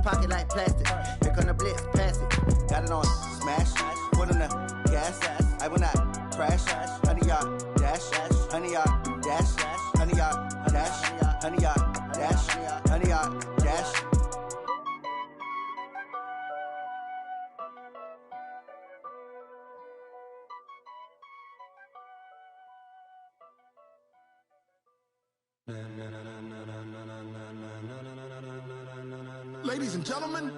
pocket like plastic. Here come the blitz, pass it. Got it on smash, foot on the gas. I will not crash. 100-yard dash, 100-yard dash, 100-yard dash, 100-yard dash, 100-yard dash. Ladies and gentlemen,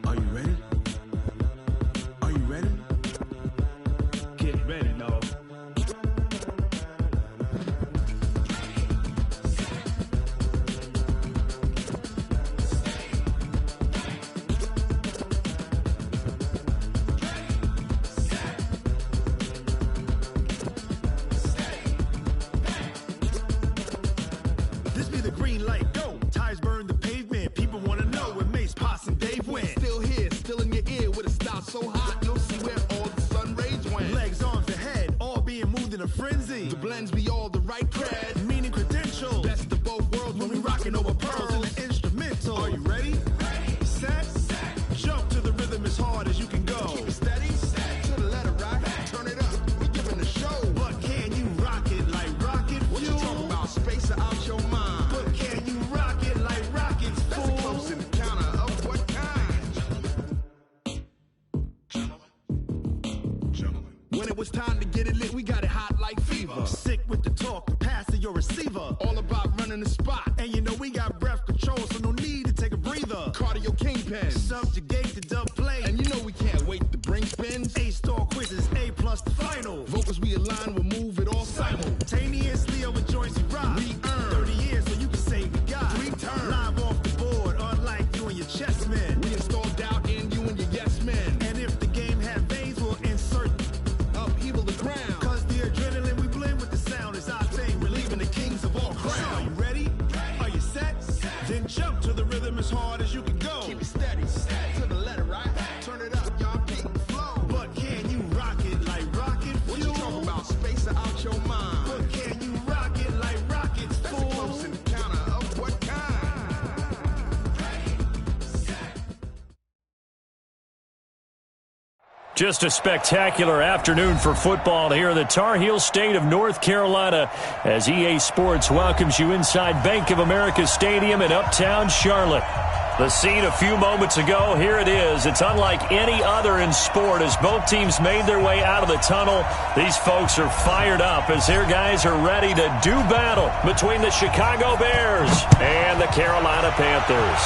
are you ready? Are you ready? Get ready, dog. This be the green light, go. Tires burn the pavement. People want to know where Mace, Potts, and Dave went. Still here, still in your ear with a style so hot, you'll see where all the sun rays went. Legs, arms, and head, all being moved in a frenzy. The blends be all the right cred, meaning credentials. Best of both worlds when we rockin' over pearls in the instrumental. Are you ready? Set. Jump to the rhythm as hard as you can go. Keep it steady, to the letter right. Turn it up, we giving a show. But can you rock it like rocket fuel? What you talking about? Space out your mind. But can you rock it like rockets, fool? That's a close encounter of what kind? Gentlemen. When it was time to get it lit, we got it hot like fever. Sick with the talk, the pass to your receiver. All about running the spot. And you know we got breath control, so no need to take a breather. Cardio kingpin, subjugate the dub play. And you know we can't wait to bring spins. A-star quizzes, A+ the final. Vocals we align, we'll move it all simultaneously over joints we rock. We earn 30 years, so you can say we got 3 turns. Live off the board, unlike you and your chess men. We install doubt in you and your yes men. And if the game had veins, we'll insert upheaval the ground. Cause the adrenaline we blend with the sound is our thing. Relieving the kings of all crowns. So are you ready? Are you set? Then jump to the rhythm as hard as you can go. Keep it steady, to the letter right. Turn it up, y'all beat the flow. But can you rock it like rocket fuel? What you talking about? Space out your mind. But can you rock it like rockets, fool? That's a close encounter of what kind? Just a spectacular afternoon for football here in the Tar Heel state of North Carolina as EA Sports welcomes you inside Bank of America Stadium in Uptown Charlotte. The scene a few moments ago, here it is. It's unlike any other in sport as both teams made their way out of the tunnel. These folks are fired up as their guys are ready to do battle between the Chicago Bears and the Carolina Panthers.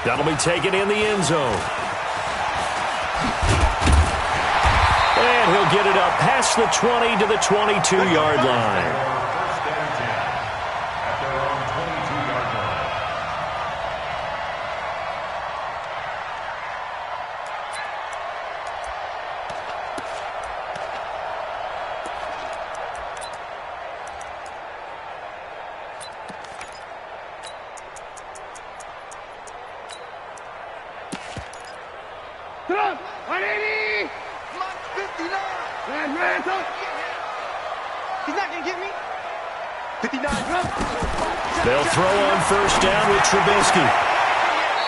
That'll be taken in the end zone. And he'll get it up past the 20 to the 22-yard line. They'll throw on first down with Trubisky.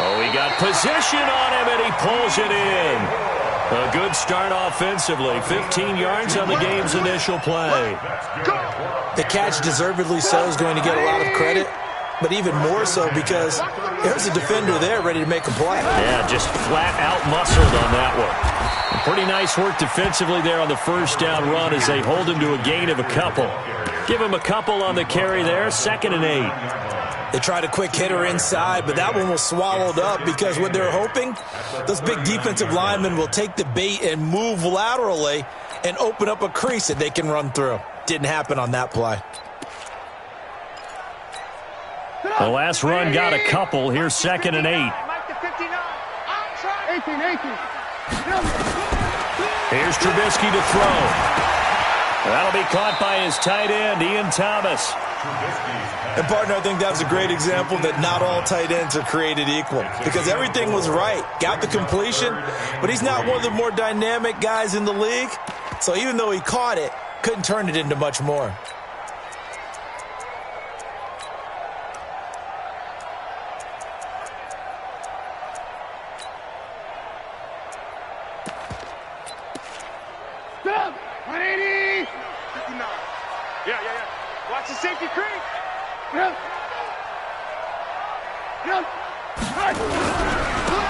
Oh, he got position on him, and he pulls it in. A good start offensively. 15 yards on the game's initial play. The catch, deservedly so, is going to get a lot of credit, but even more so because there's a defender there ready to make a play. Yeah, just flat out muscled on that one. Pretty nice work defensively there on the first down run as they hold him to a gain of a couple. Give him a couple on the carry there, 2nd and 8. They tried a quick hitter inside, but that one was swallowed up because what they're hoping, those big defensive linemen will take the bait and move laterally and open up a crease that they can run through. Didn't happen on that play. The last run got a couple. Here's 2nd and 8. Here's Trubisky to throw. That'll be caught by his tight end, Ian Thomas. And, partner, I think that was a great example that not all tight ends are created equal because everything was right. Got the completion, but he's not one of the more dynamic guys in the league. So even though he caught it, couldn't turn it into much more. Watch the safety creep.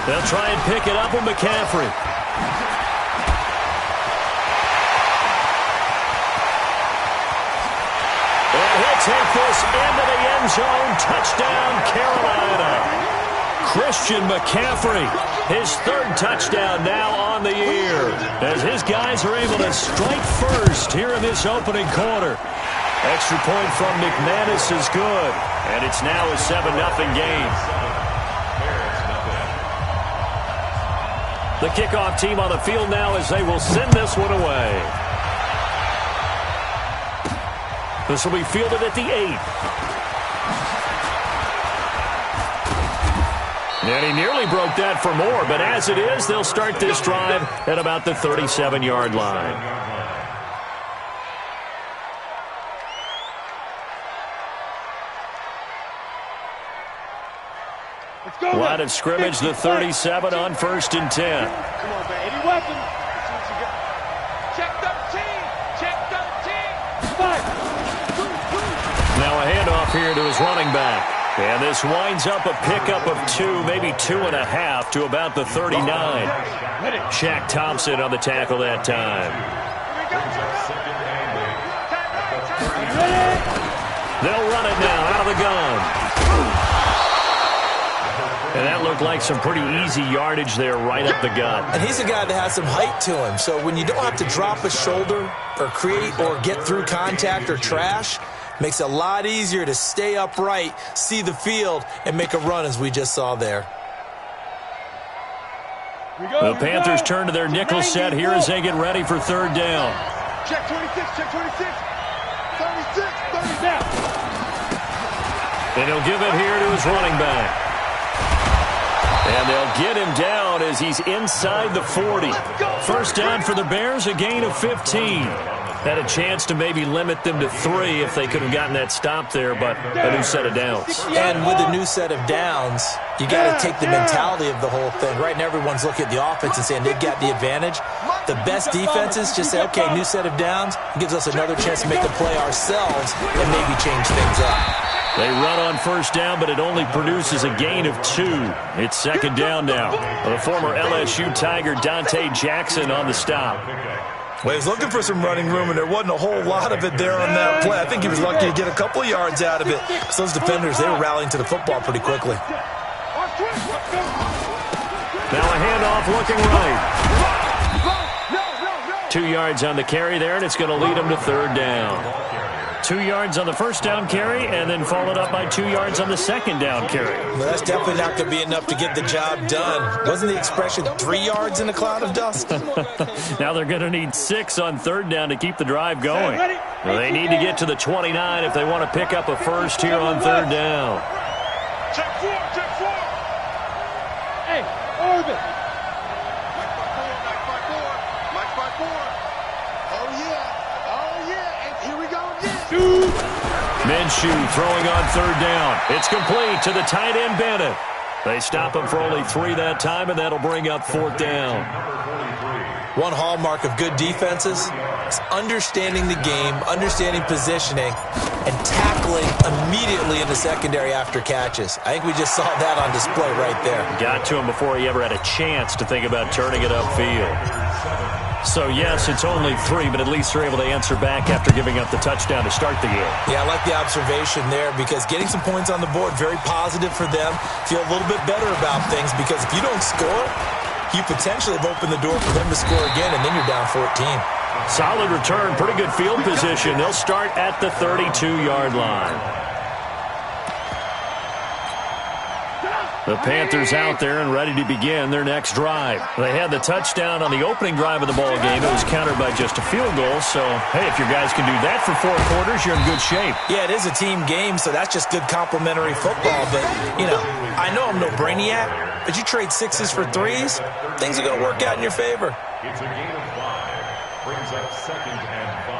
They'll try and pick it up with McCaffrey. And he'll take this into the end zone. Touchdown, Carolina. Christian McCaffrey, his third touchdown now on the year, as his guys are able to strike first here in this opening quarter. Extra point from McManus is good, and it's now a 7-0 game. The kickoff team on the field now as they will send this one away. This will be fielded at the 8. And he nearly broke that for more, but as it is, they'll start this drive at about the 37-yard line. Line of scrimmage, the 37 on 1st and 10. Come on, man. Any weapon. Check 13. Check 13. Now a handoff here to his running back. And this winds up a pickup of 2, maybe 2.5 to about the 39. Shaq Thompson on the tackle that time. They'll run it now out of the gun. And that looked like some pretty easy yardage there right up the gut. And he's a guy that has some height to him. So when you don't have to drop a shoulder or create or get through contact or trash, makes it a lot easier to stay upright, see the field, and make a run as we just saw there. The Panthers turn to their nickel set here as they get ready for third down. Check 26, check 26. 36, 30 down. And he'll give it here to his running back. And they'll get him down as he's inside the 40. First down for the Bears, a gain of 15. Had a chance to maybe limit them to 3 if they could have gotten that stop there, but a new set of downs. And with a new set of downs, you got to take the mentality of the whole thing. Right now, everyone's looking at the offense and saying they've got the advantage. The best defenses just say, okay, new set of downs. It gives us another chance to make a play ourselves and maybe change things up. They run on first down, but it only produces a gain of 2. It's second down now. The former LSU Tiger Dante Jackson on the stop. Well, he was looking for some running room, and there wasn't a whole lot of it there on that play. I think he was lucky to get a couple of yards out of it. So those defenders, they were rallying to the football pretty quickly. Now a handoff looking right. 2 yards on the carry there, and it's going to lead him to third down. 2 yards on the first down carry, and then followed up by 2 yards on the second down carry. Well, that's definitely not going to be enough to get the job done. Wasn't the expression 3 yards in a cloud of dust? Now they're going to need 6 on third down to keep the drive going. Well, they need to get to the 29 if they want to pick up a first here on third down. Check 4, check 4. Hey, orbit. Minshew throwing on third down. It's complete to the tight end, Bennett. They stop him for only 3 that time, and that'll bring up fourth down. One hallmark of good defenses is understanding the game, understanding positioning, and tackling immediately in the secondary after catches. I think we just saw that on display right there. Got to him before he ever had a chance to think about turning it upfield. So, yes, it's only 3, but at least they're able to answer back after giving up the touchdown to start the game. Yeah, I like the observation there because getting some points on the board, very positive for them. Feel a little bit better about things because if you don't score, you potentially have opened the door for them to score again, and then you're down 14. Solid return, pretty good field position. They'll start at the 32-yard line. The Panthers out there and ready to begin their next drive. They had the touchdown on the opening drive of the ball game. It was countered by just a field goal. So, hey, if your guys can do that for 4 quarters, you're in good shape. Yeah, it is a team game, so that's just good complimentary football. But, you know, I know I'm no brainiac, but you trade 6s for 3s, things are going to work out in your favor. It's a gain of 5. Brings up 2nd and 5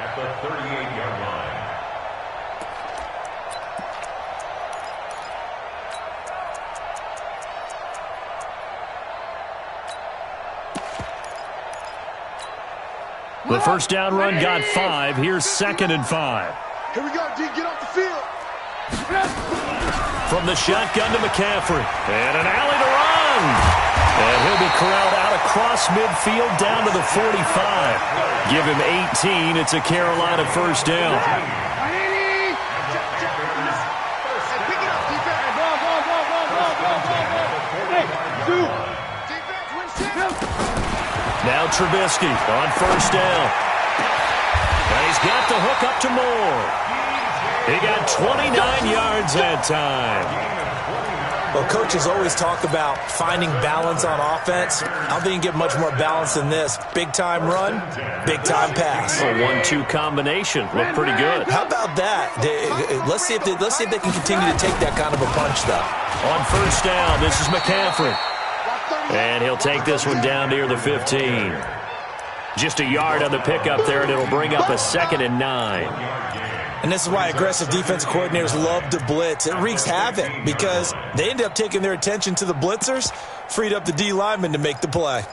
at the 38-yard line. The first down run got 5. Here's 2nd and 5. Here we go, D. Get off the field. From the shotgun to McCaffrey. And an alley to run. And he'll be corralled out across midfield down to the 45. Give him 18. It's a Carolina first down. Now Trubisky on first down. And he's got the hook up to Moore. He got 29 yards that time. Well, coaches always talk about finding balance on offense. I don't think you get much more balance than this. Big-time run, big-time pass. A 1-2 combination. Looked pretty good. How about that? Let's see if they can continue to take that kind of a punch, though. On first down, this is McCaffrey. And he'll take this one down near the 15. Just a yard on the pickup there, and it'll bring up a 2nd and 9. And this is why aggressive defensive coordinators love to blitz. It wreaks havoc because they end up taking their attention to the blitzers, freed up the D lineman to make the play.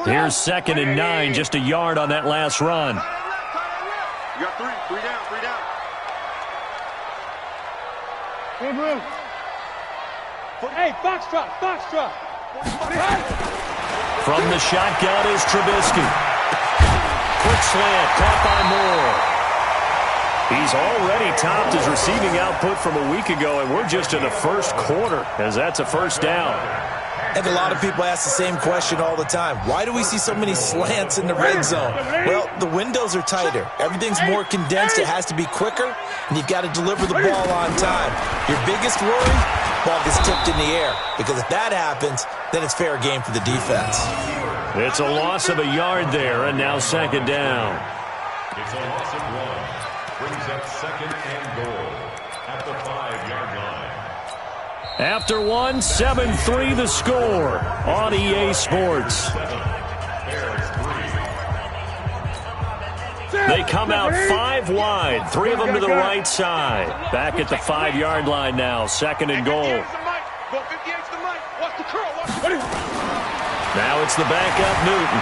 Here's 2nd and 9, just a yard on that last run. You got three down. Hey, Foxtrot. From the shotgun is Trubisky. Quick slant, caught by Moore. He's already topped his receiving output from a week ago, and we're just in the first quarter, as that's a first down. And a lot of people ask the same question all the time. Why do we see so many slants in the red zone? Well, the windows are tighter. Everything's more condensed. It has to be quicker, and you've got to deliver the ball on time. Your biggest worry? Ball gets tipped in the air, because if that happens, then it's fair game for the defense. It's a loss of a yard there, and now 2nd down. It's a loss of 1. Brings up 2nd and goal at the 5-yard line. After 1, 7-3 the score on EA Sports. They come out 5 wide, 3 of them to the right side. Back at the 5-yard line now, 2nd and goal. Now it's the backup Newton.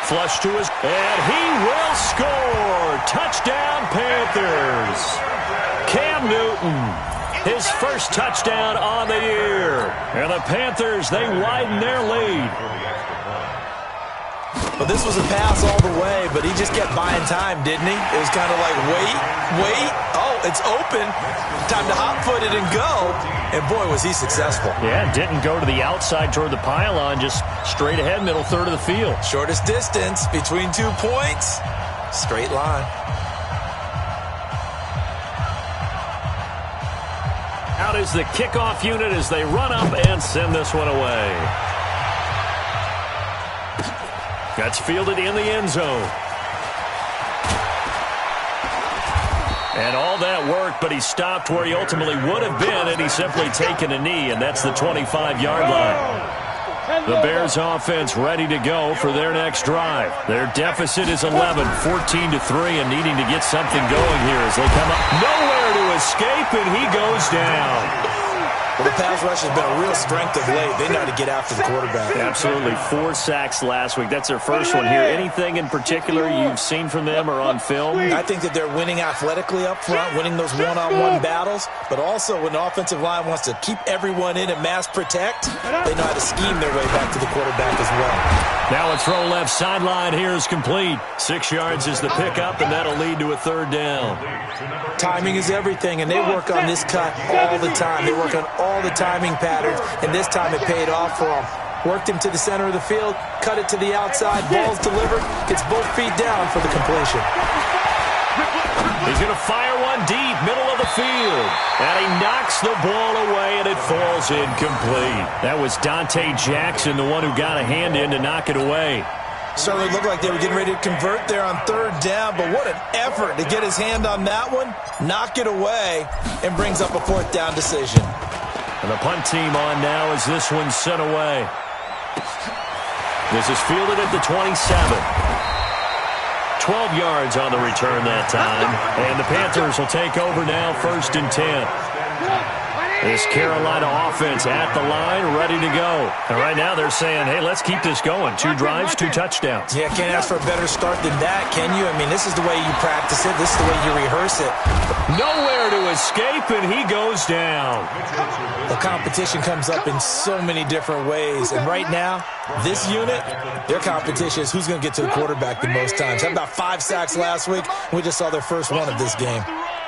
Flush to his, and he will score. Touchdown Panthers. Cam Newton, his first touchdown on the year. And the Panthers, they widen their lead. Well, this was a pass all the way, but he just kept buying time, didn't he? It was kind of like, wait. Oh, it's open. Time to hot-foot it and go. And, boy, was he successful. Yeah, didn't go to the outside toward the pylon, just straight ahead, middle third of the field. Shortest distance between 2 points. Straight line. Out is the kickoff unit as they run up and send this one away. That's fielded in the end zone. And all that worked, but he stopped where he ultimately would have been had he simply taken a knee, and that's the 25-yard line. The Bears offense ready to go for their next drive. Their deficit is 11, 14-3, and needing to get something going here as they come up. Nowhere to escape, and he goes down. Well, the pass rush has been a real strength of late. They know how to get after the quarterback. Absolutely. 4 sacks last week. That's their first one here. Anything in particular you've seen from them or on film? I think that they're winning athletically up front, winning those one-on-one battles, but also when the offensive line wants to keep everyone in and mass protect, they know how to scheme their way back to the quarterback as well. Now a throw left sideline here is complete. 6 yards is the pickup, and that'll lead to a 3rd down. Timing is everything, and they work on this cut all the time. They work on all the timing patterns, and this time it paid off for them. Worked him to the center of the field, cut it to the outside, ball's delivered, gets both feet down for the completion. He's going to fire one deep, middle of the field, and he knocks the ball away, and it falls incomplete. That was Dante Jackson, the one who got a hand in to knock it away. Certainly looked like they were getting ready to convert there on 3rd down, but what an effort to get his hand on that one, knock it away, and brings up a 4th down decision. And the punt team on now as this one's sent away. This is fielded at the 27. 12 yards on the return that time. And the Panthers will take over now, 1st and 10. This Carolina offense at the line, ready to go. And right now they're saying, hey, let's keep this going. 2 drives, 2 touchdowns. Yeah, can't ask for a better start than that, can you? I mean, this is the way you practice it. This is the way you rehearse it. Nowhere to escape, and he goes down. The competition comes up in so many different ways. And right now, this unit, their competition is who's going to get to the quarterback the most times. Had about 5 sacks last week. We just saw their first one of this game.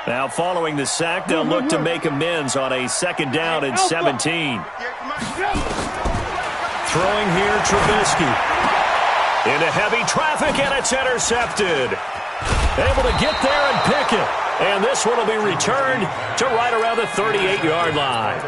Now, following the sack, they'll look to make amends on a 2nd down and 17. Throwing here, Trubisky. Into heavy traffic, and it's intercepted. Able to get there and pick it. And this one will be returned to right around the 38-yard line.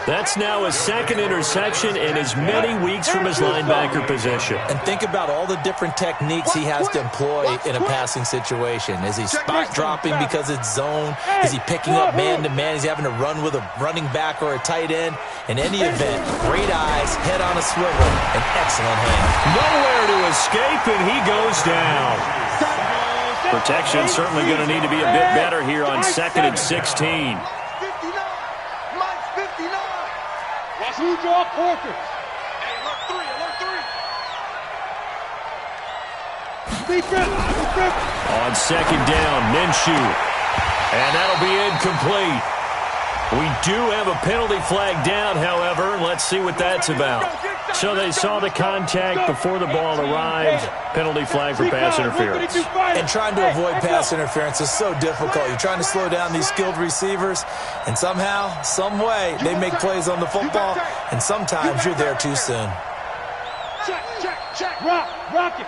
That's now his 2nd interception in as many weeks from his linebacker position. And think about all the different techniques he has to employ in a passing situation. Is he spot dropping because it's zone? Is he picking up man-to-man? Is he having to run with a running back or a tight end? In any event, great eyes, head on a swivel, and excellent hand. Nowhere to escape, and he goes down. Protection certainly going to need to be a bit better here on 2nd and 16. Who draw Corker? Hey, alert 3. On 2nd down, Minshew. And that'll be incomplete. We do have a penalty flag down, however. Let's see what that's about. So they saw the contact before the ball arrived. Penalty flag for pass interference. And trying to avoid pass interference is so difficult. You're trying to slow down these skilled receivers, and somehow, some way, they make plays on the football, and sometimes you're there too soon. Check. Rock it.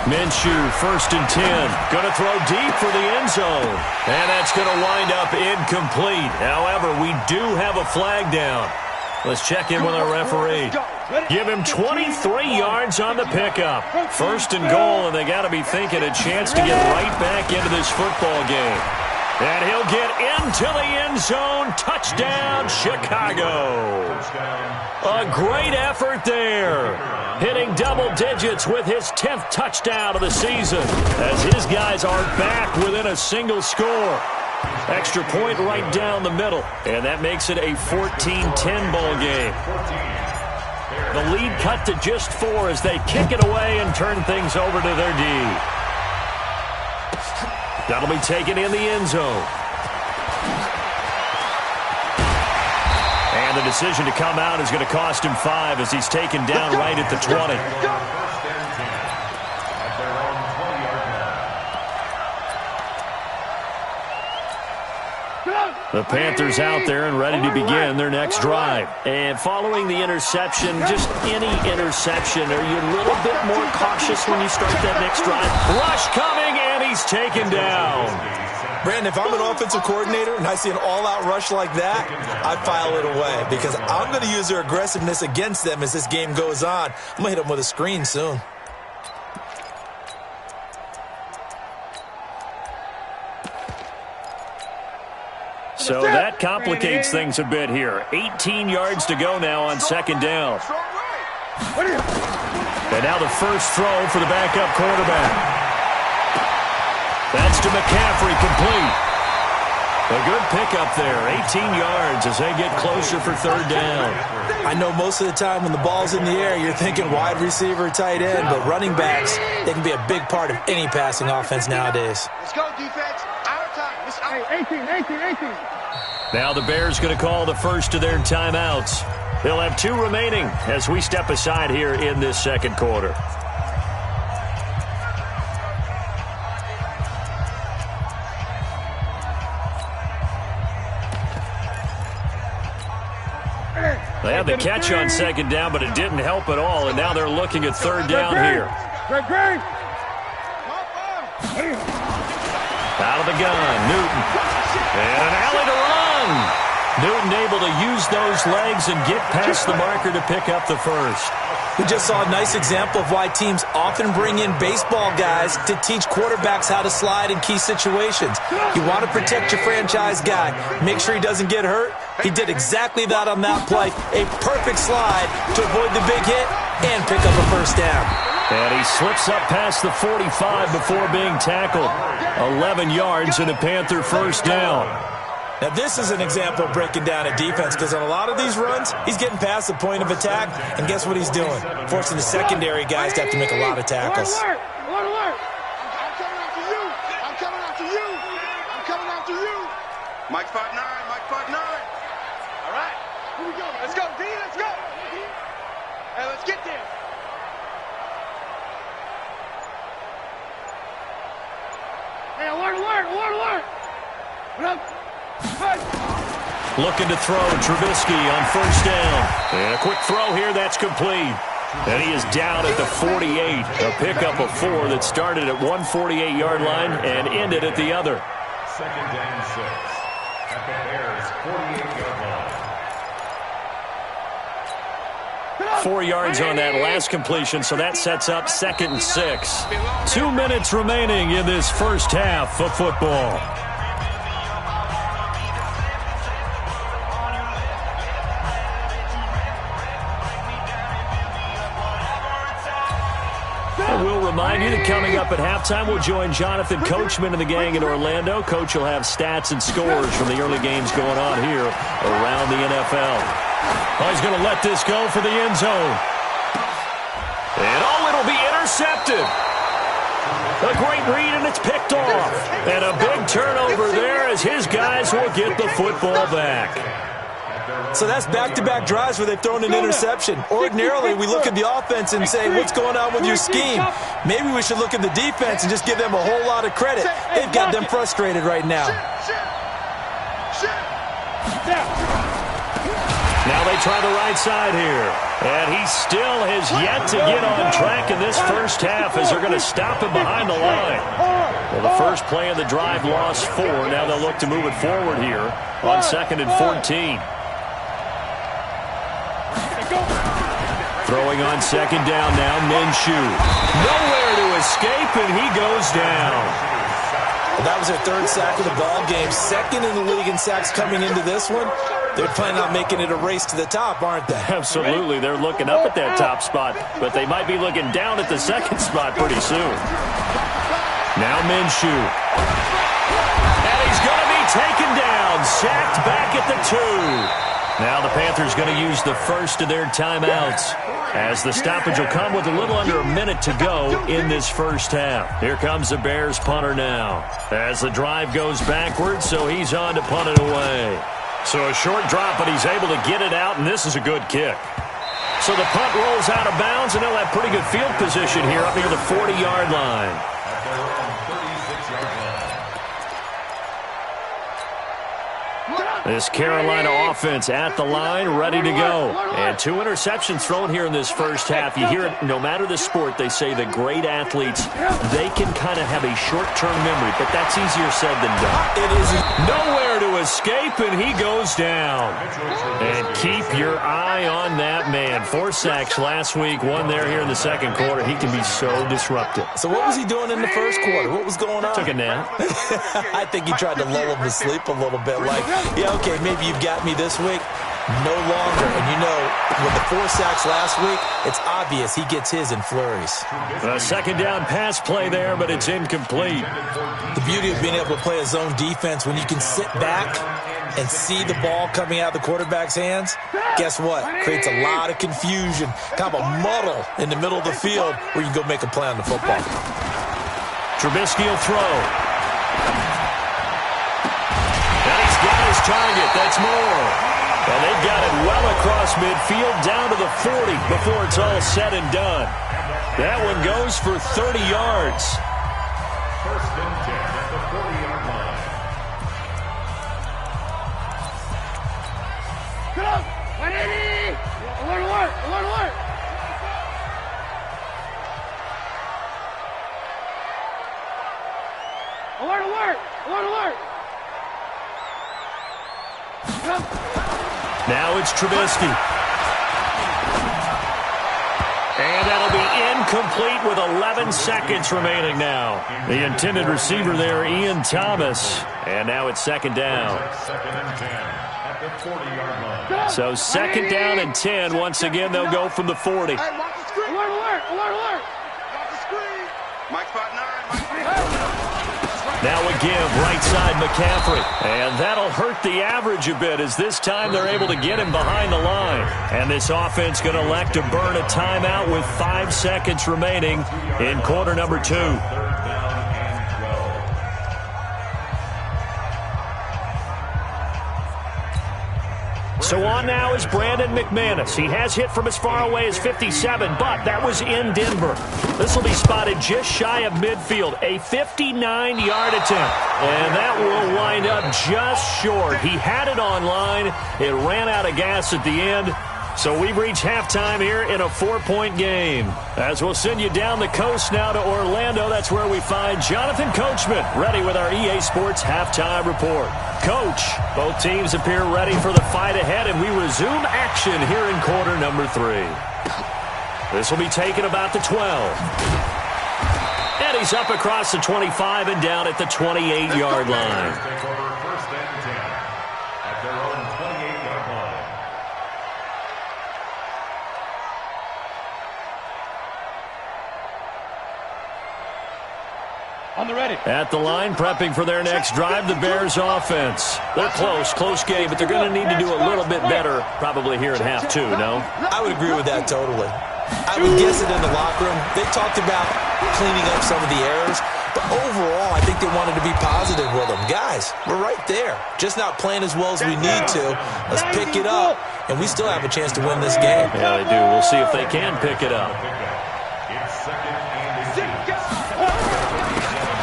Minshew, 1st and 10. Going to throw deep for the end zone. And that's going to wind up incomplete. However, we do have a flag down. Let's check in with our referee. Give him 23 yards on the pickup. 1st and goal, and they got to be thinking a chance to get right back into this football game. And he'll get into the end zone. Touchdown, Chicago. A great effort there. Hitting double digits with his 10th touchdown of the season as his guys are back within a single score. Extra point right down the middle, and that makes it a 14-10 ball game. The lead cut to just 4 as they kick it away and turn things over to their D. That'll be taken in the end zone. And the decision to come out is going to cost him 5 as he's taken down right at the 20. The Panthers out there and ready to begin their next drive. And following the interception, just any interception, are you a little bit more cautious when you start that next drive? Rush coming, and he's taken down. Brandon, if I'm an offensive coordinator and I see an all-out rush like that, I file it away because I'm going to use their aggressiveness against them as this game goes on. I'm going to hit them with a screen soon. So that complicates things a bit here. 18 yards to go now on 2nd down. And now the first throw for the backup quarterback. That's to McCaffrey, complete. A good pickup there, 18 yards as they get closer for 3rd down. I know most of the time when the ball's in the air, you're thinking wide receiver, tight end, but running backs, they can be a big part of any passing offense nowadays. Let's go, defense. Our time. It's 18. Now the Bears going to call the first of their timeouts. They'll have 2 remaining as we step aside here in this 2nd quarter. They had the catch on 2nd down, but it didn't help at all, and now they're looking at 3rd down here. Out of the gun, Newton. And an alley to run. Newton able to use those legs and get past the marker to pick up the first. We just saw a nice example of why teams often bring in baseball guys to teach quarterbacks how to slide in key situations. You want to protect your franchise guy. Make sure he doesn't get hurt. He did exactly that on that play. A perfect slide to avoid the big hit and pick up a first down. And he slips up past the 45 before being tackled. 11 yards and a Panther first down. Now, this is an example of breaking down a defense, because on a lot of these runs, he's getting past the point of attack, and guess what he's doing? Forcing the secondary guys to have to make a lot of tackles. I'm coming after you. I'm coming after you. I'm coming after you. Mike 5'9", Mike 5'9". All right, here we go. Let's go, D, let's go. Hey, let's get there. Hey, alert. What up? Looking to throw, Trubisky on first down. And a quick throw here, that's complete. And he is down at the 48. A pickup of 4 that started at 148-yard line and ended at the other. Second down 6 at the Bears' 48-yard line. 4 yards on that last completion, so that sets up 2nd and 6. 2 minutes remaining in this first half of football. We'll remind you that coming up at halftime, we'll join Jonathan Coachman and the gang in Orlando. Coach will have stats and scores from the early games going on here around the NFL. Oh, he's going to let this go for the end zone. And it'll be intercepted. A great read, and it's picked off. And a big turnover there as his guys will get the football back. So that's back-to-back drives where they've thrown an interception. Ordinarily, we look at the offense and say, what's going on with your scheme? Maybe we should look at the defense and just give them a whole lot of credit. They've got them frustrated right now. Now they try the right side here. And he still has yet to get on track in this first half as they're going to stop him behind the line. Well, the first play of the drive lost 4. Now they'll look to move it forward here on 2nd and 14. Throwing on 2nd down now, Minshew. Nowhere to escape, and he goes down. Well, that was their 3rd sack of the ball game. 2nd in the league in sacks coming into this one. They're planning on making it a race to the top, aren't they? Absolutely. They're looking up at that top spot, but they might be looking down at the 2nd spot pretty soon. Now Minshew. And he's going to be taken down. Sacked back at the 2. Now the Panthers going to use the first of their timeouts, as the stoppage will come with a little under a minute to go in this first half. Here comes the Bears punter now, as the drive goes backwards, so he's on to punt it away. So a short drop, but he's able to get it out, and this is a good kick. So the punt rolls out of bounds, and they'll have pretty good field position here up near the 40-yard line. This Carolina offense at the line, ready to go. And 2 interceptions thrown here in this first half. You hear it, no matter the sport, they say the great athletes, they can kind of have a short-term memory, but that's easier said than done. It is nowhere to escape, and he goes down. And keep your eye on that man. 4 sacks last week, 1 there here in the 2nd quarter. He can be so disruptive. So what was he doing in the 1st quarter? What was going on? Took a nap. I think he tried to lull him to sleep a little bit. Like, yeah, okay, maybe you've got me this week. No longer. And you know, with the 4 sacks last week, it's obvious he gets his in flurries. A 2nd down pass play there, but it's incomplete. The beauty of being able to play a zone defense, when you can sit back and see the ball coming out of the quarterback's hands, guess what? Creates a lot of confusion, kind of a muddle in the middle of the field where you can go make a play on the football. Trubisky will throw. And he's got his target. That's more. And they've got it well across midfield down to the 40 before it's all said and done. That one goes for 30 yards. First and 10 at the 40-yard line. Get up! 180! Alert! Now it's Trubisky. And that'll be incomplete with 11 seconds remaining now. The intended receiver there, Ian Thomas. And now it's 2nd down. Second and 10 at the 40-yard line. So 2nd down and 10. Once again, they'll go from the 40. Alert! Mike 5'9", Now a give right side McCaffrey. And that'll hurt the average a bit as this time they're able to get him behind the line. And this offense going to elect to burn a timeout with 5 seconds remaining in quarter number 2. So on now is Brandon McManus. He has hit from as far away as 57, but that was in Denver. This will be spotted just shy of midfield, a 59-yard attempt. And that will wind up just short. He had it on line. It ran out of gas at the end. So we've reached halftime here in a 4-point game. As we'll send you down the coast now to Orlando, that's where we find Jonathan Coachman ready with our EA Sports halftime report. Coach, both teams appear ready for the fight ahead, and we resume action here in quarter number 3. This will be taken about the 12. And he's up across the 25 and down at the 28-yard line. Take over 1st and 10 at their own 28-yard line. On the ready. At the line, prepping for their next drive, the Bears offense. They're close game, but they're going to need to do a little bit better probably here at half 2, no? I would agree with that totally. I would guess it in the locker room. They talked about cleaning up some of the errors, but overall, I think they wanted to be positive with them. Guys, we're right there. Just not playing as well as we need to. Let's pick it up, and we still have a chance to win this game. Yeah, they do. We'll see if they can pick it up. It's 2nd and 8.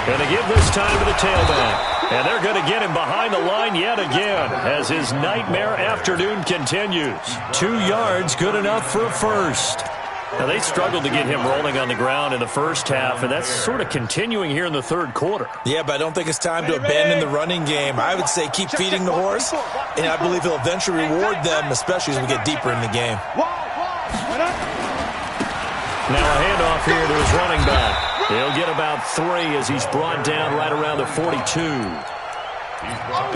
Going to give this time to the tailback. And they're going to get him behind the line yet again as his nightmare afternoon continues. 2 yards, good enough for a first. Now, they struggled to get him rolling on the ground in the first half, and that's sort of continuing here in the third quarter. Yeah, but I don't think it's time to abandon the running game. I would say keep feeding the horse, and I believe he'll eventually reward them, especially as we get deeper in the game. Now a handoff here to his running back. He'll get about 3 as he's brought down right around the 42.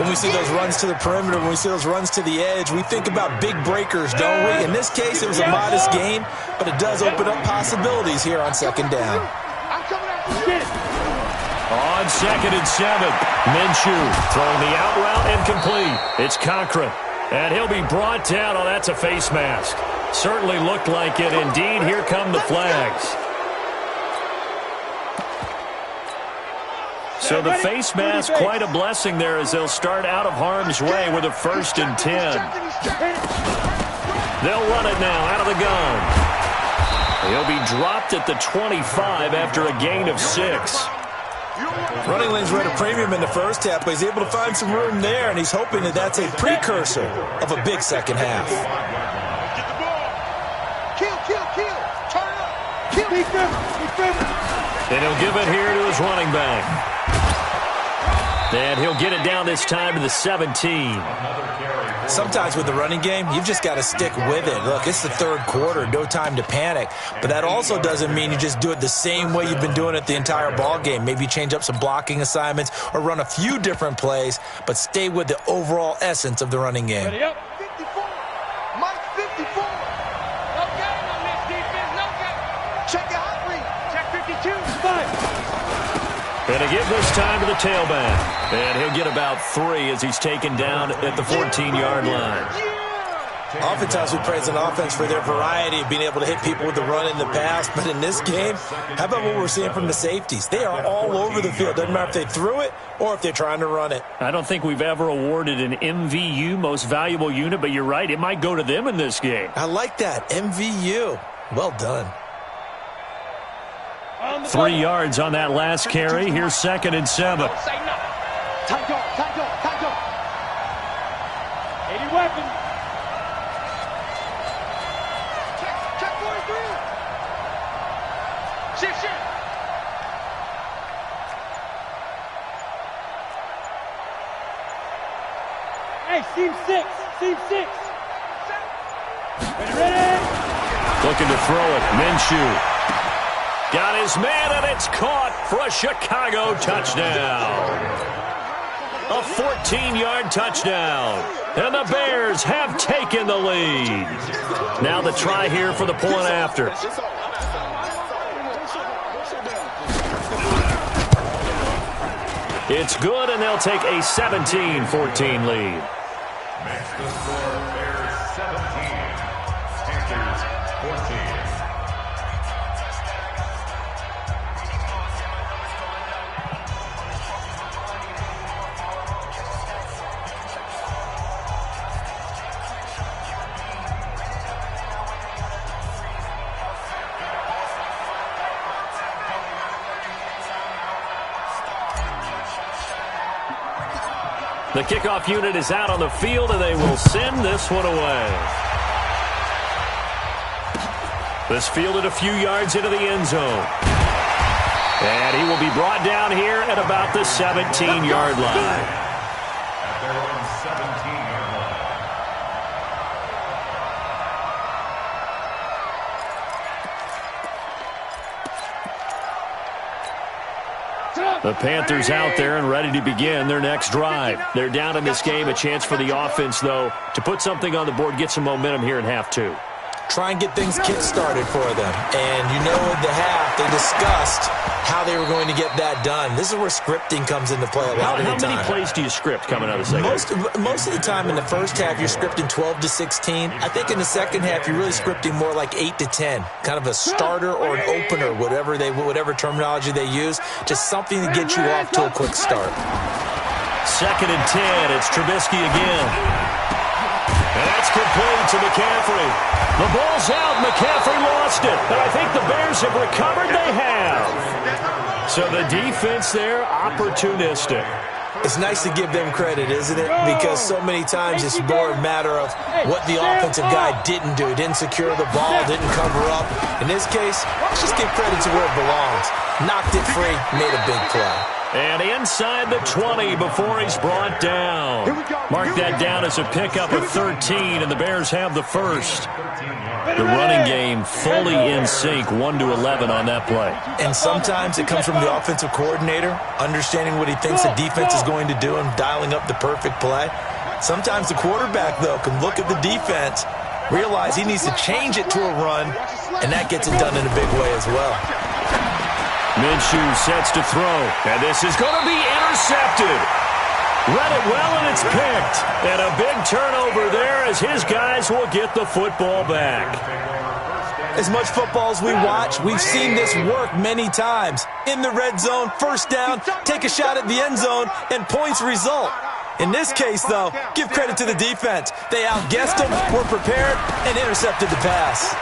When we see those runs to the perimeter, when we see those runs to the edge, we think about big breakers, don't we? In this case, it was a modest gain, but it does open up possibilities here on 2nd down. On 2nd and 7, Minshew throwing the out route and complete. It's Cochran, and he'll be brought down. Oh, that's a face mask. Certainly looked like it. Indeed, here come the flags. So the face mask, quite a blessing there as they'll start out of harm's way with a 1st and 10. They'll run it now out of the gun. He'll be dropped at the 25 after a gain of 6. Running lanes were at a premium in the first half, but he's able to find some room there, and he's hoping that that's a precursor of a big second half. Get the ball. Kill. Turn it up. And he'll give it here to his running back. And he'll get it down this time to the 17. Sometimes with the running game, you've just got to stick with it. Look, it's the third quarter, no time to panic. But that also doesn't mean you just do it the same way you've been doing it the entire ball game. Maybe change up some blocking assignments or run a few different plays, but stay with the overall essence of the running game. Ready up. 54. Mike 54. No game on this defense. No game. Check your hot read. Check 52. 5. And to give this time to the tailback. And he'll get about 3 as he's taken down at the 14-yard line. Oftentimes we praise an offense for their variety of being able to hit people with the run in the pass. But in this game, how about what we're seeing from the safeties? They are all over the field. Doesn't matter if they threw it or if they're trying to run it. I don't think we've ever awarded an MVU, most valuable unit, but you're right. It might go to them in this game. I like that. MVU. Well done. 3 yards on that last carry. Here's 2nd and 7. Say nothing. Tight dog. 80 weapons. Check 43. Shift. Hey, seam 6. Ready. Looking to throw it. Minshew. Got his man, and it's caught for a Chicago touchdown. A 14-yard touchdown. And the Bears have taken the lead. Now the try here for the point after. It's good, and they'll take a 17-14 lead. Makes the score Bears 17, Panthers 14. The kickoff unit is out on the field, and they will send this one away. This fielded a few yards into the end zone. And he will be brought down here at about the 17-yard line. At their own 17-yard line. The Panthers out there and ready to begin their next drive. They're down in this game. A chance for the offense, though, to put something on the board, get some momentum here in half two. Try and get things kick-started for them. And you know in the half, they discussed how they were going to get that done. This is where scripting comes into play a lot of the time. How many plays do you script coming out of the second? Most of the time in the first half, you're scripting 12 to 16. I think in the second half, you're really scripting more like 8 to 10. Kind of a starter or an opener, whatever terminology they use. Just something to get you off to a quick start. 2nd and 10. It's Trubisky again. And that's complete to McCaffrey. The ball's out. McCaffrey lost it. And I think the Bears have recovered. They have. So the defense there, opportunistic. It's nice to give them credit, isn't it? Because so many times it's more a matter of what the offensive guy didn't do. Didn't secure the ball, didn't cover up. In this case, let's just give credit to where it belongs. Knocked it free, made a big play. And inside the 20 before he's brought down. Mark that down as a pickup of 13, and the Bears have the first. The running game fully in sync, 1-11 on that play. And sometimes it comes from the offensive coordinator, understanding what he thinks the defense is going to do and dialing up the perfect play. Sometimes the quarterback, though, can look at the defense, realize he needs to change it to a run, and that gets it done in a big way as well. Minshew sets to throw, and this is going to be intercepted. Read it well, and it's picked. And a big turnover there as his guys will get the football back. As much football as we watch, we've seen this work many times. In the red zone, first down, take a shot at the end zone, and points result. In this case, though, give credit to the defense. They outguessed them, were prepared, and intercepted the pass.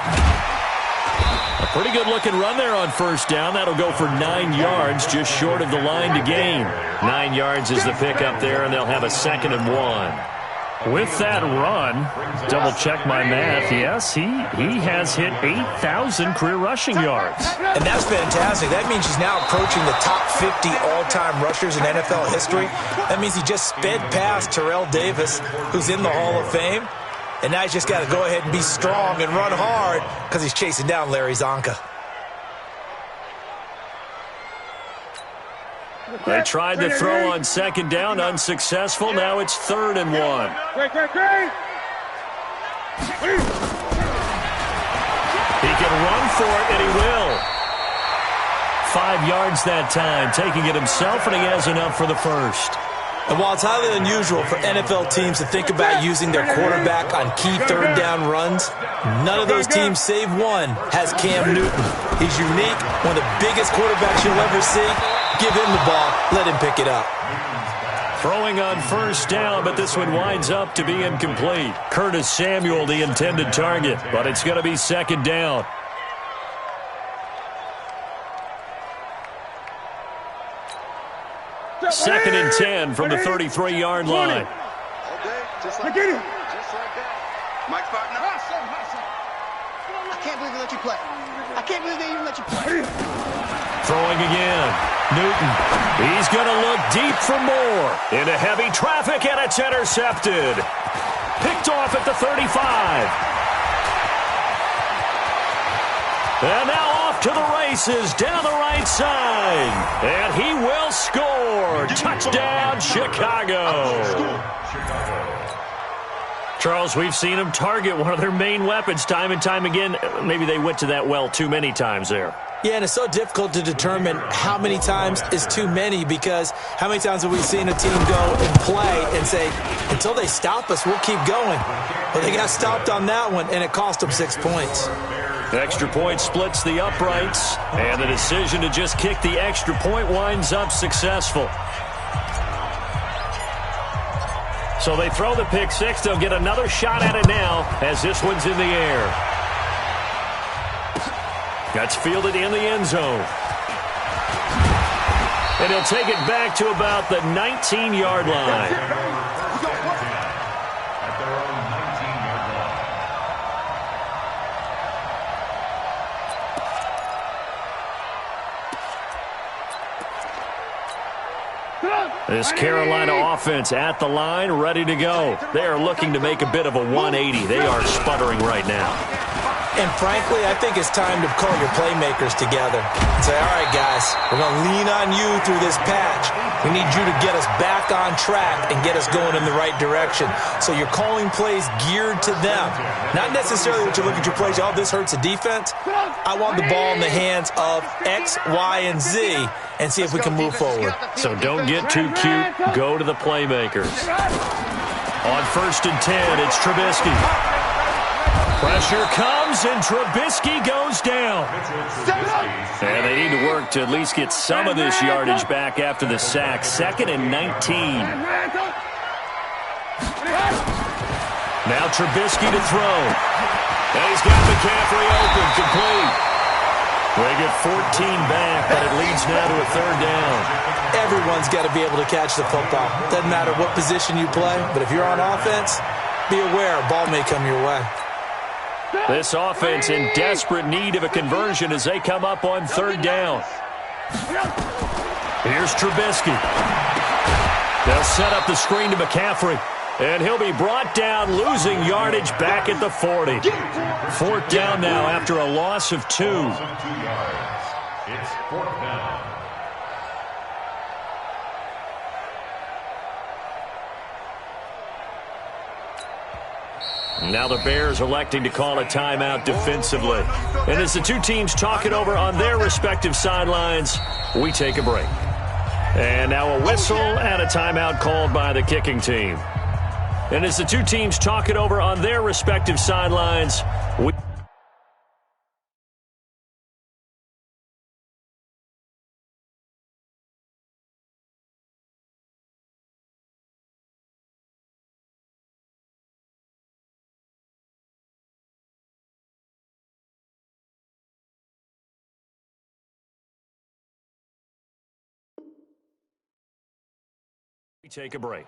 A pretty good-looking run there on first down. That'll go for 9 yards, just short of the line to gain. 9 yards is the pickup there, and they'll have a 2nd and 1. With that run, double-check my math, yes, he has hit 8,000 career rushing yards. And that's fantastic. That means he's now approaching the top 50 all-time rushers in NFL history. That means he just sped past Terrell Davis, who's in the Hall of Fame. And now he's just got to go ahead and be strong and run hard because he's chasing down Larry Zonka. They tried to throw on 2nd down, unsuccessful. Now it's 3rd and 1. Great. He can run for it, and he will. 5 yards that time, taking it himself, and he has enough for the first. And while it's highly unusual for NFL teams to think about using their quarterback on key 3rd down runs, none of those teams, save one, has Cam Newton. He's unique, one of the biggest quarterbacks you'll ever see. Give him the ball, let him pick it up. Throwing on first down, but this one winds up to be incomplete. Curtis Samuel, the intended target, but it's going to be 2nd down. Second and 10 from the 33-yard line. Okay, just like that. Just like that. Mike partner. I can't believe they let you play. I can't believe they even let you play. Throwing again. Newton. He's going to look deep for more. Into heavy traffic, and it's intercepted. Picked off at the 35. And now off to the races down the right side. And he will score. Touchdown, Chicago. Charles, we've seen them target one of their main weapons time and time again. Maybe they went to that well too many times there. Yeah, and it's so difficult to determine how many times is too many, because how many times have we seen a team go and play and say, until they stop us, we'll keep going. Well, they got stopped on that one, and it cost them 6 points. The extra point splits the uprights, and the decision to just kick the extra point winds up successful. So they throw the pick six. They'll get another shot at it now as this one's in the air. That's fielded in the end zone. And he'll take it back to about the 19-yard line. At their own 19-yard line. This Carolina offense at the line, ready to go. They are looking to make a bit of a 180. They are sputtering right now. And frankly, I think it's time to call your playmakers together and say, all right, guys, we're going to lean on you through this patch. We need you to get us back on track and get us going in the right direction. So you're calling plays geared to them. Not necessarily what you look at your plays, oh, this hurts the defense. I want the ball in the hands of X, Y, and Z and see if we can move forward. So don't get too cute. Go to the playmakers. On 1st and 10, it's Trubisky. Pressure comes, and Trubisky goes down. And they need to work to at least get some of this yardage back after the sack. 2nd and 19. Now Trubisky to throw. And he's got McCaffrey open, complete. They get 14 back, but it leads now to a 3rd down. Everyone's got to be able to catch the football. Doesn't matter what position you play, but if you're on offense, be aware a ball may come your way. This offense in desperate need of a conversion as they come up on 3rd down. Here's Trubisky. They'll set up the screen to McCaffrey. And he'll be brought down, losing yardage back at the 40. 4th down now after a loss of 2. It's 4th down. Now the Bears electing to call a timeout defensively. And as the two teams talk it over on their respective sidelines, we take a break. And now a whistle and a timeout called by the kicking team. And as the two teams talk it over on their respective sidelines, we... We take a break.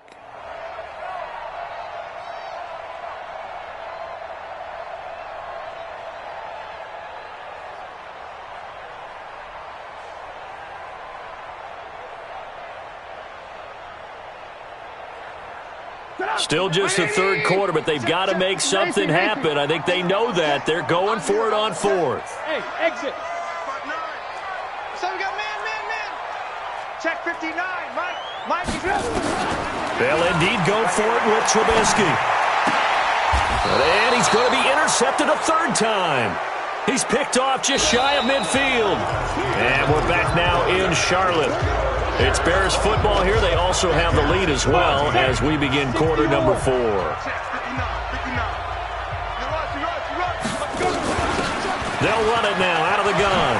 Still just the 3rd quarter, but they've got to make something happen. I think they know that. They're going for it on 4th. Hey, exit. So we got man. Check 59, Mike. They'll indeed go for it with Trubisky. And he's going to be intercepted a 3rd time. He's picked off just shy of midfield. And we're back now in Charlotte. It's Bears football here. They also have the lead as well as we begin quarter number 4. They'll run it now out of the gun.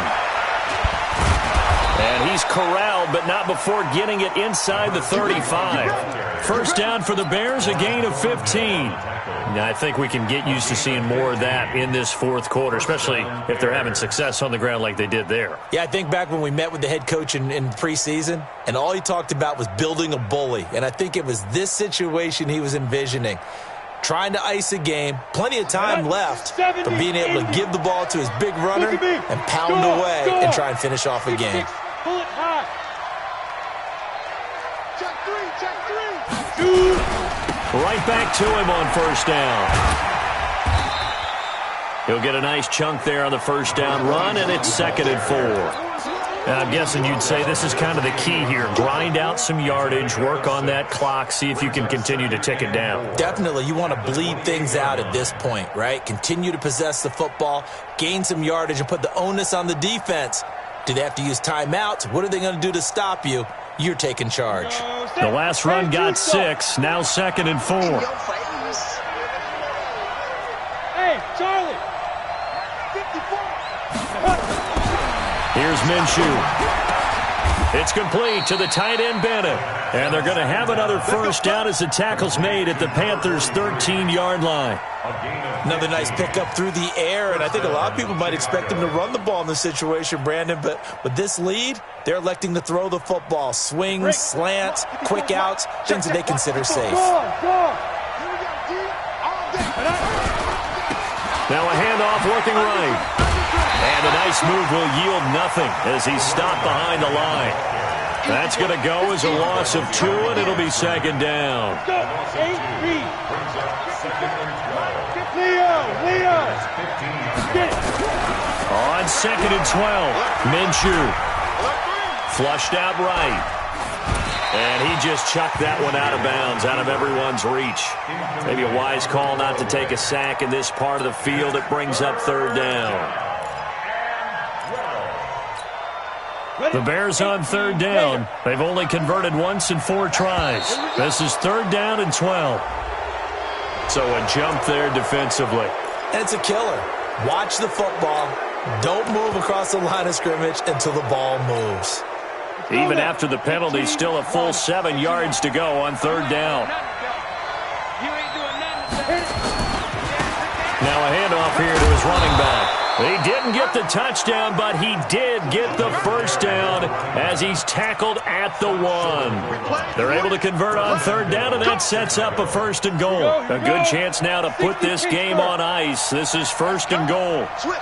And he's corralled, but not before getting it inside the 35. 1st down for the Bears, a gain of 15. Now, I think we can get used to seeing more of that in this 4th quarter, especially if they're having success on the ground like they did there. Yeah, I think back when we met with the head coach in preseason, and all he talked about was building a bully. And I think it was this situation he was envisioning. Trying to ice a game, plenty of time left, but being able to give the ball to his big runner and pound away and try and finish off a game. Pull it high. Check 3. Right back to him on 1st down. He'll get a nice chunk there on the 1st down run, and it's 2nd and 4. I'm guessing you'd say this is kind of the key here. Grind out some yardage, work on that clock, see if you can continue to tick it down. Definitely. You want to bleed things out at this point, right? Continue to possess the football, gain some yardage, and put the onus on the defense. Do they have to use timeouts? What are they going to do to stop you? You're taking charge. The last run got 6. Now 2nd and 4. Hey, Charlie. Here's Minshew. It's complete to the tight end, Bennett. And they're going to have another first down as the tackle's made at the Panthers' 13-yard line. Another nice pickup through the air, and I think a lot of people might expect them to run the ball in this situation, Brandon, but with this lead, they're electing to throw the football. Swings, slants, quick outs, things that they consider safe. Now a handoff working right. And a nice move will yield nothing as he's stopped behind the line. That's going to go as a loss of 2, and it'll be 2nd down. On 2nd and 12, Minshew. Flushed out right. And he just chucked that one out of bounds, out of everyone's reach. Maybe a wise call not to take a sack in this part of the field. It brings up 3rd down. The Bears on 3rd down. They've only converted once in 4 tries. This is 3rd down and 12. So a jump there defensively. And it's a killer. Watch the football. Don't move across the line of scrimmage until the ball moves. Even after the penalty, still a full 7 yards to go on 3rd down. Now a handoff here to his running back. He didn't get the touchdown, but he did get the first down as he's tackled at the 1. They're able to convert on 3rd down, and that sets up a 1st and goal. A good chance now to put this game on ice. This is 1st and goal. Switch.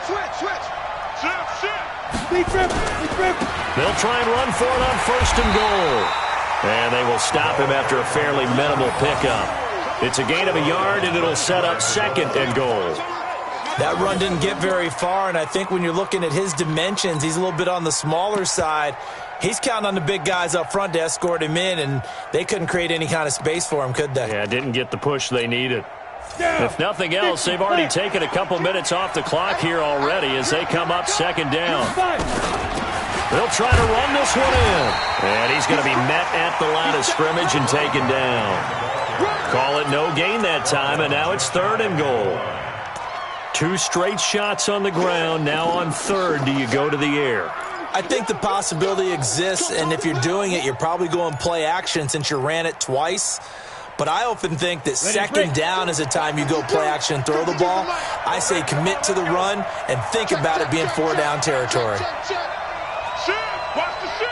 They'll try and run for it on 1st and goal. And they will stop him after a fairly minimal pickup. It's a gain of a yard, and it'll set up 2nd and goal. That run didn't get very far, and I think when you're looking at his dimensions, he's a little bit on the smaller side. He's counting on the big guys up front to escort him in, and they couldn't create any kind of space for him, could they? Yeah, didn't get the push they needed. If nothing else, they've already taken a couple minutes off the clock here already as they come up 2nd down. They'll try to run this one in. And he's going to be met at the line of scrimmage and taken down. Call it no gain that time, and now it's 3rd and goal. 2 straight shots on the ground. Now on 3rd, do you go to the air? I think the possibility exists, and if you're doing it, you're probably going play action since you ran it twice. But I often think that 2nd down is a time you go play action and throw the ball. I say commit to the run and think about it being 4-down territory. Watch the shit.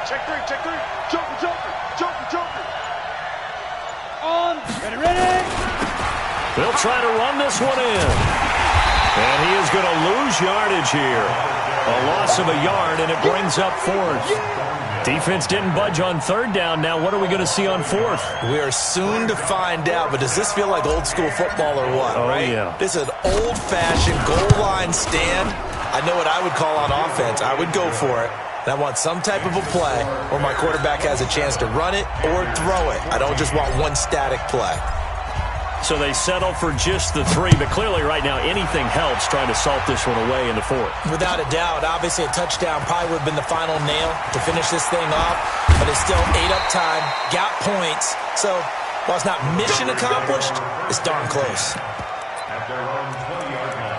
Check three. Joker. On. Ready. They'll try to run this one in. And he is going to lose yardage here. A loss of a yard, and it brings up 4th. Defense didn't budge on 3rd down. Now what are we going to see on 4th? We are soon to find out, but does this feel like old school football or what? Oh, right? Yeah. This is an old-fashioned goal line stand. I know what I would call on offense. I would go for it. And I want some type of a play where my quarterback has a chance to run it or throw it. I don't just want one static play. So they settle for just the 3, but clearly right now anything helps trying to salt this one away in the 4th. Without a doubt, obviously a touchdown probably would have been the final nail to finish this thing off, but it's still 8 up time, got points. So while it's not mission accomplished, it's darn close. At their own 20-yard line.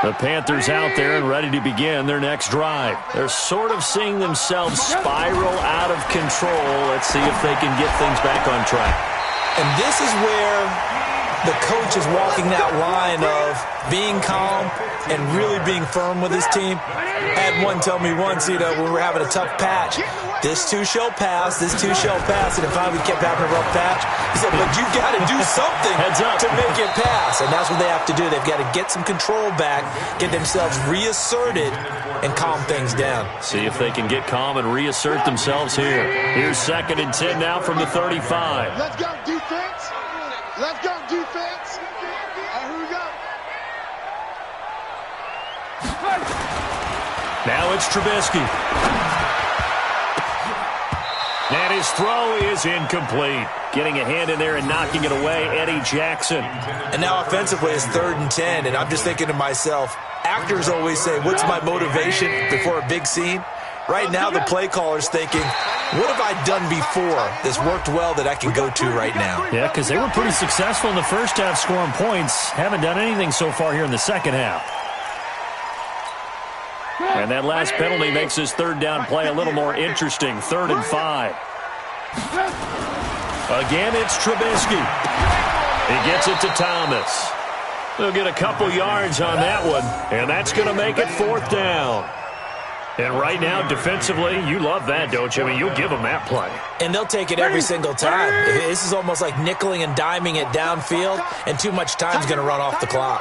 The Panthers out there and ready to begin their next drive. They're sort of seeing themselves spiral out of control. Let's see if they can get things back on track. And this is where the coach is walking that line of being calm and really being firm with his team. I had one tell me once, when we were having a tough patch, this too shall pass, and then finally we kept having a rough patch. He said, but you've got to do something to make it pass, and that's what they have to do. They've got to get some control back, get themselves reasserted, and calm things down. See if they can get calm and reassert themselves here. Here's 2nd and 10 now from the 35. Let's go, defense. Here we go. Now it's Trubisky. And his throw is incomplete. Getting a hand in there and knocking it away, Eddie Jackson. And now offensively it's 3rd and 10, and I'm just thinking to myself, actors always say, what's my motivation before a big scene? Right now the play caller's thinking, what have I done before that's worked well that I can go to right now? Yeah, because they were pretty successful in the first half scoring points. Haven't done anything so far here in the second half. And that last penalty makes his 3rd down play a little more interesting. 3rd and 5. Again, it's Trubisky. He gets it to Thomas. They'll get a couple yards on that one, and that's going to make it 4th down. And right now, defensively, you love that, don't you? I mean, you'll give them that play. And they'll take it every single time. This is almost like nickeling and diming it downfield, and too much time's going to run off the clock.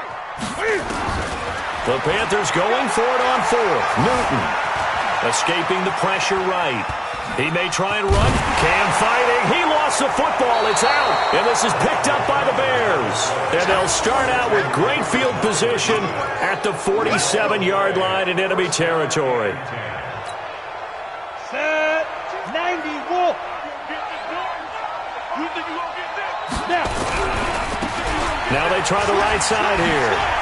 The Panthers going for it on 4th. Newton escaping the pressure right. He may try and run. Cam fighting. He lost the football. It's out. And this is picked up by the Bears. And they'll start out with great field position at the 47-yard line in enemy territory. Set. 90 Wolf. Now they try the right side here.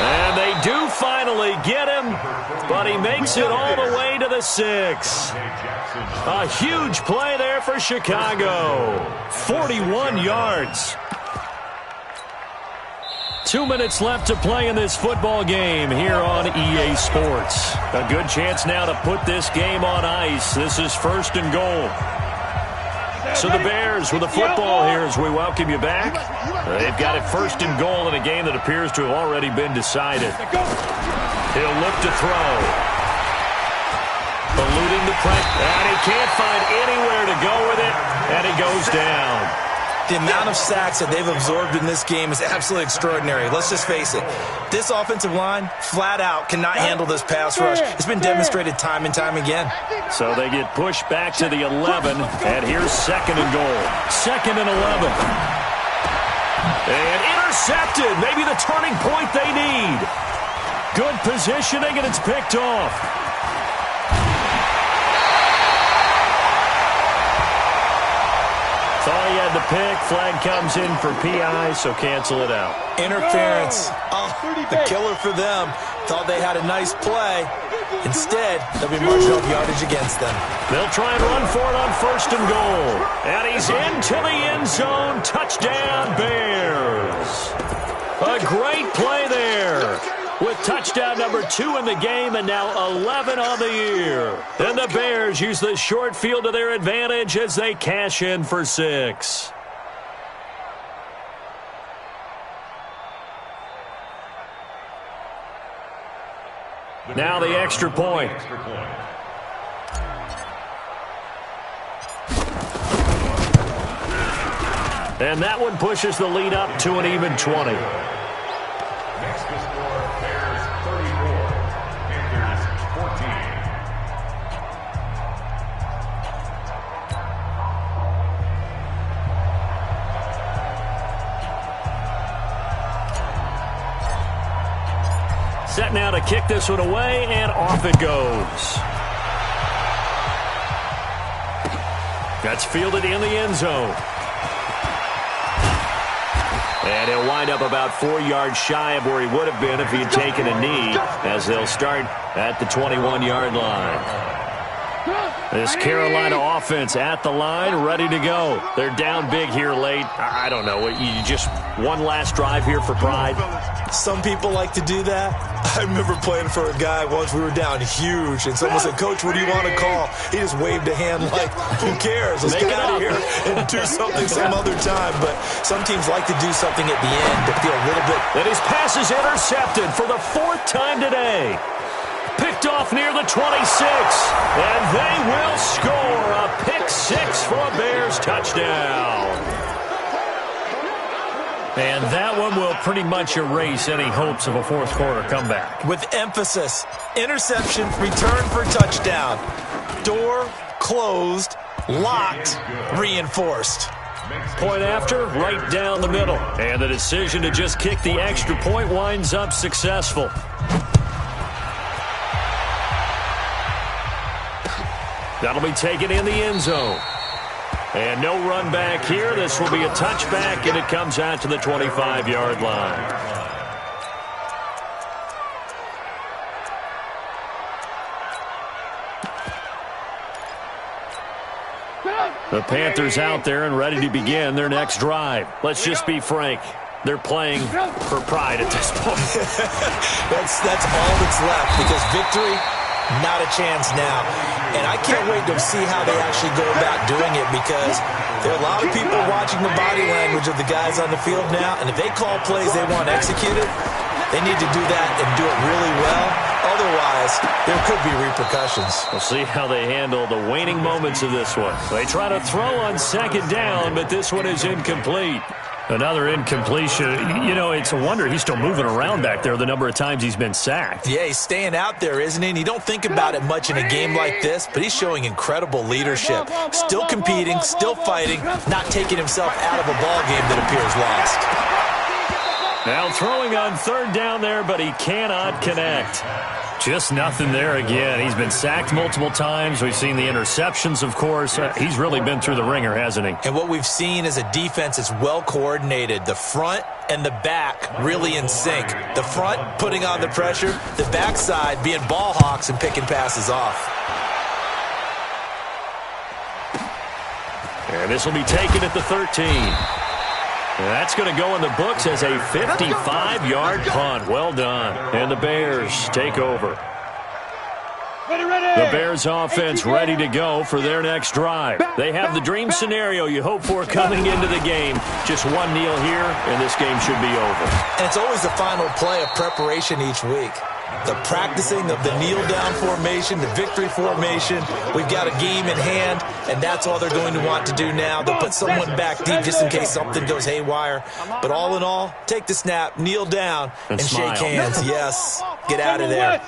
And they do finally get him, but he makes it all the way to the 6. A huge play there for Chicago. 41 yards. 2 minutes left to play in this football game here on EA Sports. A good chance now to put this game on ice. This is 1st and goal. So the Bears with the football here as we welcome you back. They've got it 1st and goal in a game that appears to have already been decided. He'll look to throw. Eluding the pressure. And he can't find anywhere to go with it. And he goes down. The amount of sacks that they've absorbed in this game is absolutely extraordinary. Let's just face it. This offensive line, flat out, cannot handle this pass rush. It's been demonstrated time and time again. So they get pushed back to the 11, and here's 2nd and goal. 2nd and 11. And intercepted. Maybe the turning point they need. Good positioning, and it's picked off. Thought he had the pick. Flag comes in for PI, so cancel it out. Interference. Oh, the killer for them. Thought they had a nice play. Instead, they'll be marginal yardage against them. They'll try and run for it on 1st and goal. And he's into the end zone. Touchdown, Bears. A great play there. With touchdown number 2 in the game and now 11 on the year. And the Bears use the short field to their advantage as they cash in for 6. Now the extra point. And that one pushes the lead up to an even 20. Next to score, Bears 34, Panthers 14. Set now to kick this one away, and off it goes. That's fielded in the end zone. And he'll wind up about 4 yards shy of where he would have been if he had taken a knee, as they'll start at the 21-yard line. This Carolina offense at the line, ready to go. They're down big here late. I don't know. You just one last drive here for pride. Some people like to do that. I remember playing for a guy once. We were down huge, and someone said, "Coach, what do you want to call?" He just waved a hand like, who cares? Let's get out of here and do something some other time. But some teams like to do something at the end to feel a little bit. And his pass is intercepted for the 4th time today. Picked off near the 26. And they will score a pick 6 for a Bears touchdown. And that one will pretty much erase any hopes of a fourth quarter comeback. With emphasis, interception, return for touchdown. Door closed, locked, reinforced. Point after, right down the middle. And the decision to just kick the extra point winds up successful. That'll be taken in the end zone. And no run back here. This will be a touchback, and it comes out to the 25-yard line. The Panthers out there and ready to begin their next drive. Let's just be frank. They're playing for pride at this point. That's all that's left, because victory, not a chance now. And I can't wait to see how they actually go about doing it, because there are a lot of people watching the body language of the guys on the field now, and if they call plays they want executed, they need to do that and do it really well. Otherwise, there could be repercussions. We'll see how they handle the waning moments of this one. They try to throw on second down, but this one is incomplete. Another incompletion. You know, it's a wonder he's still moving around back there the number of times he's been sacked. Yeah, he's staying out there, isn't he? And you don't think about it much in a game like this, but he's showing incredible leadership. Still competing, still fighting, not taking himself out of a ball game that appears lost. Now throwing on third down there, but he cannot connect. Just nothing there again. He's been sacked multiple times. We've seen the interceptions, of course. He's really been through the ringer, hasn't he? And what we've seen is a defense that's well coordinated. The front and the back really in sync. The front putting on the pressure, the backside being ball hawks and picking passes off. And this will be taken at the 13. That's going to go in the books as a 55-yard punt. Well done. And the Bears take over. The Bears offense ready to go for their next drive. They have the dream scenario you hope for coming into the game. Just one kneel here, and this game should be over. And it's always the final play of preparation each week. The practicing of the kneel-down formation, the victory formation. We've got a game in hand, and that's all they're going to want to do now. They'll put someone back deep just in case something goes haywire. But all in all, take the snap, kneel down, and shake hands. Yes, get out of there.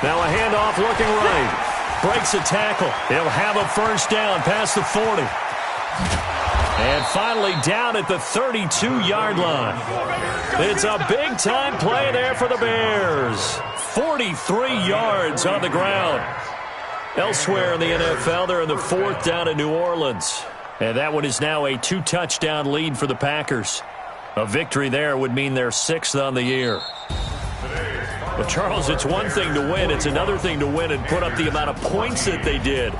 Now a handoff looking right. Breaks a tackle. He'll have a first down past the 40. And finally down at the 32-yard line. It's a big-time play there for the Bears. 43 yards on the ground. Elsewhere in the NFL, they're in the fourth down in New Orleans. And that one is now a 2-touchdown lead for the Packers. A victory there would mean they're 6th on the year. But, Charles, it's one thing to win. It's another thing to win and put up the amount of points that they did.